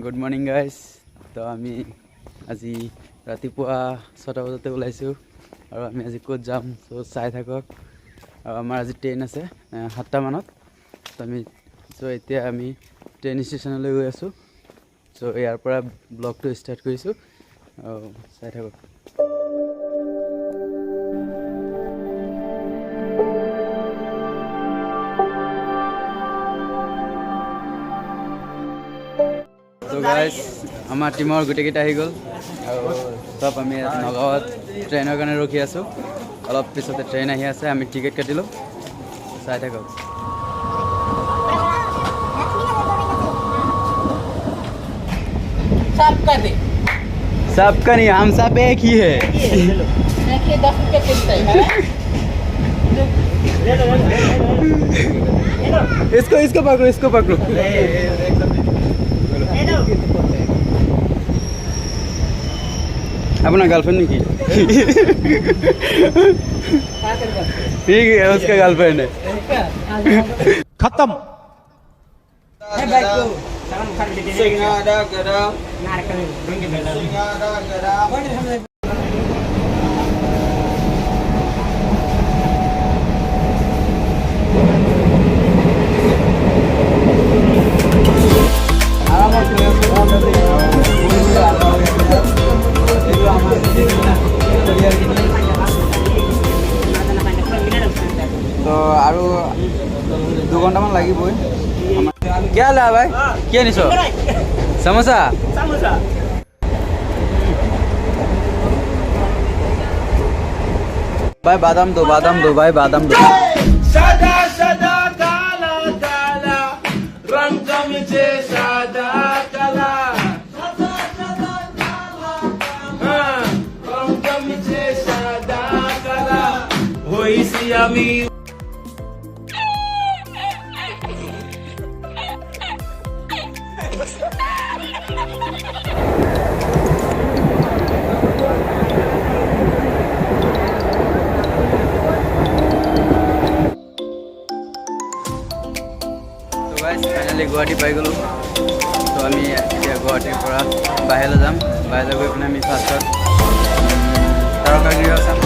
Good morning guys. তো আমি আজি ৰাতিপুৱা 6টা বজাতে ওলাইছোঁ আৰু আমি আজি ক'ত যাম চ' চাই থাকক। আৰু আমাৰ আজি ট্ৰেইন আছে 7টা মানত। চ' এতিয়া আমি ট্ৰেইন ষ্টেচনলৈ গৈ আছোঁ। চ' ইয়াৰ পৰা ব্লগটো ষ্টাৰ্ট কৰিছোঁ, চাই থাকক। তো গাইজ আমাৰ টিমৰ গোটেইকেইটা আহি গ'ল আৰু চব আমি নগাঁৱত ট্ৰেইনৰ কাৰণে ৰখি আছোঁ। অলপ পিছতে ট্ৰেইন আহি আছে, আমি টিকেট কাটিলোঁ, চাই থাকক। सबका नहीं, हम सब एक ही है। इसको पकड़ो। अपना गर्लफ्रेंड नहीं की? ठीक है, उसका गर्लफ्रेंड है। खत्म। तो और 2 घंटामान লাগিবই। क्या ला भाई? क्या निशो? समोसा? भाई बादाम दो भाई, बादाम दो। सदा काला काला रंग मुझे सदा काला रंग मुझे सदा काला होई सी आमी। फाइनली गुवाहाटी पाई गलो। तो आम गुवाहाटीर बाहिरলৈ যাম। बाहिरলৈ गई पे आम फार्ष्टत তাৰকাগৃহ চাম।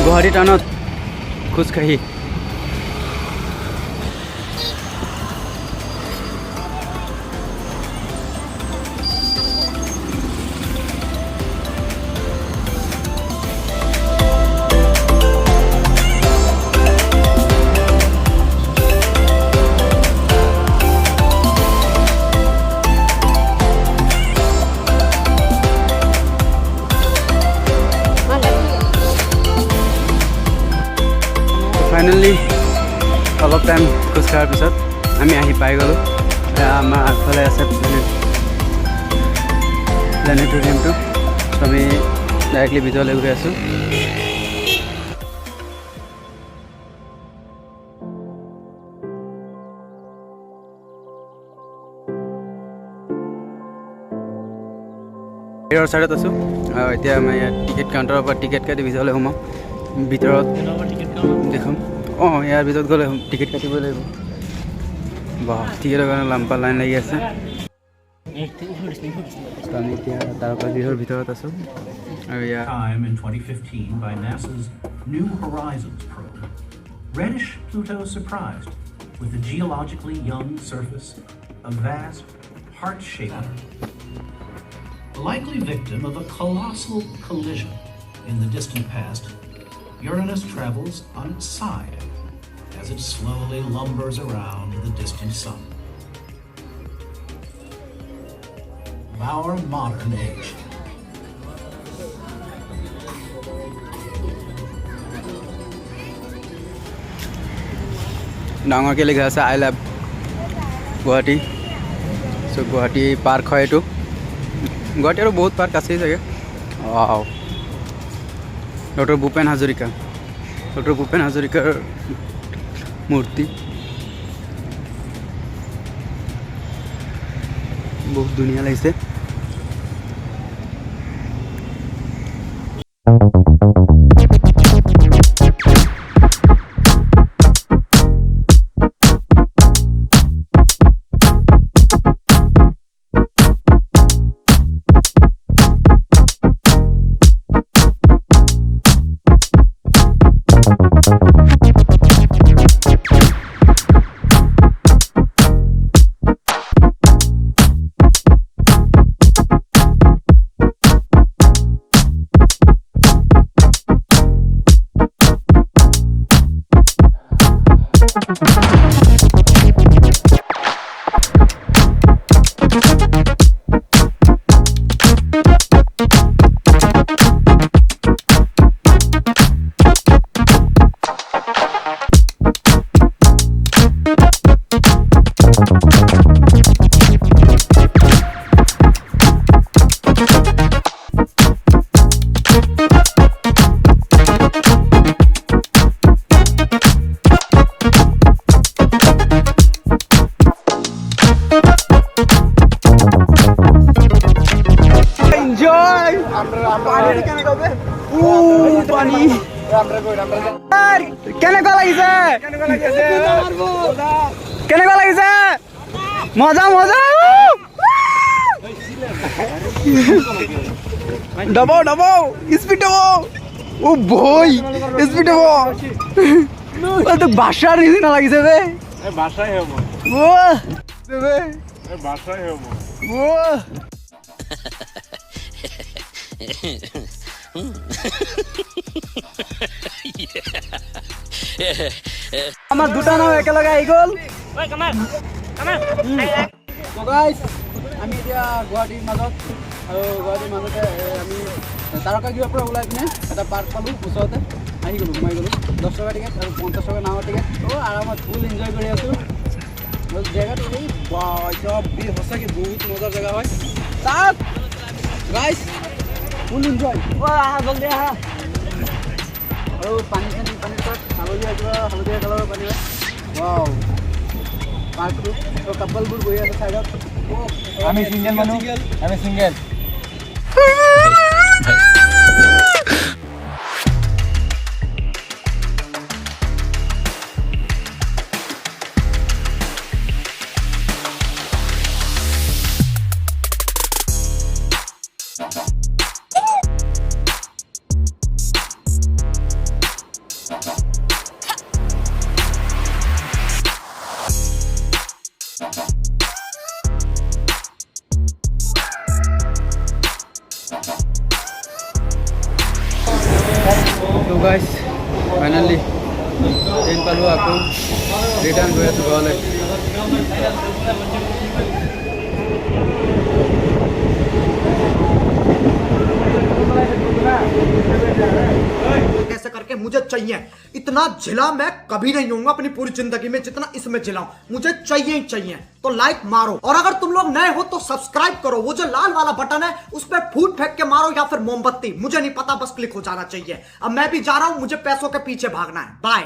गुवाहाटी टाउनत খোজকাঢ়ি। फाइनली अलग टाइम खोज कढ़ार पिছত आमी आহি पाई गलो। आमार आगफाले आछे प्लेनेटरियमটো। तो आमी डाइरेक्टली भितरলৈ गৈ आছোঁ। এৰ সাইডত আছোঁ। এতিয়া আমি টিকেট কাউণ্টাৰৰ পৰা টিকেট কাটি ভিতৰলৈ সোমাম। ভিতৰত দেখাম। ইয়াৰ ভিতৰত গ'লে টিকেট কাটিব লাগিব। বাহ, টিকেটৰ কাৰণে লম্বা লাইন লাগি আছে। আমি এতিয়া তাৰকাগৃহৰ ভিতৰত আছোঁ আৰু ইয়াৰ time in 2015 by NASA's New Horizons probe, reddish Pluto surprised with a geologically young surface, a vast, heart-shaped, likely victim of a colossal collision in the distant past. Uranus travels on its side as it slowly lumbers around the distant sun. Our modern age. ডাঙৰকৈ লিখা আছে I love Guwahati. চ' Guwahati park হয় এইটো। গুৱাহাটী আৰু বহুত park আছেই চাগে। ডক্টৰ ভূপেন হাজৰিকাৰ মূৰ্তি বহুত ধুনীয়া লাগিছে। কেনেকুৱা লাগিছে কেনেকুৱা লাগিছে মজা মজা দবাও দবাও স্পিড দবাও ও বই স্পিড দবাও তো বাসার নিচিনা লাগিছে বে বাসাই হ'ব ও বে বাসাই হ'ব ও আমার দুটা নাম একেলগে আহি গ'ল তো গাইজ আমি এতিয়া গুৱাহাটীৰ মাজত আৰু গুৱাহাটীৰ মাজতে আমি তাৰকাগৃহৰ পৰা ওলাই পিনে এটা পাৰ্ক পালোঁ ওচৰতে আহি গ'লোঁ সোমাই গ'লোঁ 10 টকা টিকেট আৰু 50 টকা নামৰ টিকেট আৰামত ফুল এনজয় কৰি আছোঁ জেগাটো এই একদম সঁচাকৈ বহুত মজাৰ জেগা হয় তাত গাইজ ফুল এনজয় আহা জলদি আহা আৰু পানী তাত হালধীয়া কালাৰৰ পানী হয় ৱাও পাৰ্কটো কাপলবোৰ বহি আছে চাইডত আমি সিঙ্গেল মানুহ আমি সিঙ্গেল তো গাইজ ফাইনেলি ট্ৰেইন পালোঁ আকৌ ৰিটাৰ্ণ গৈ আছোঁ ঘৰলৈ ऐसे करके मुझे चाहिए इतना झिला मैं कभी नहीं होऊंगा अपनी पूरी जिंदगी में जितना इसमें झिलाऊं मुझे चाहिए ही चाहिए तो लाइक मारो और अगर तुम लोग नए हो तो सब्सक्राइब करो वो जो लाल वाला बटन है उस पर फूट फेंक के मारो या फिर मोमबत्ती मुझे नहीं पता बस क्लिक हो जाना चाहिए अब मैं भी जा रहा हूं मुझे पैसों के पीछे भागना है बाय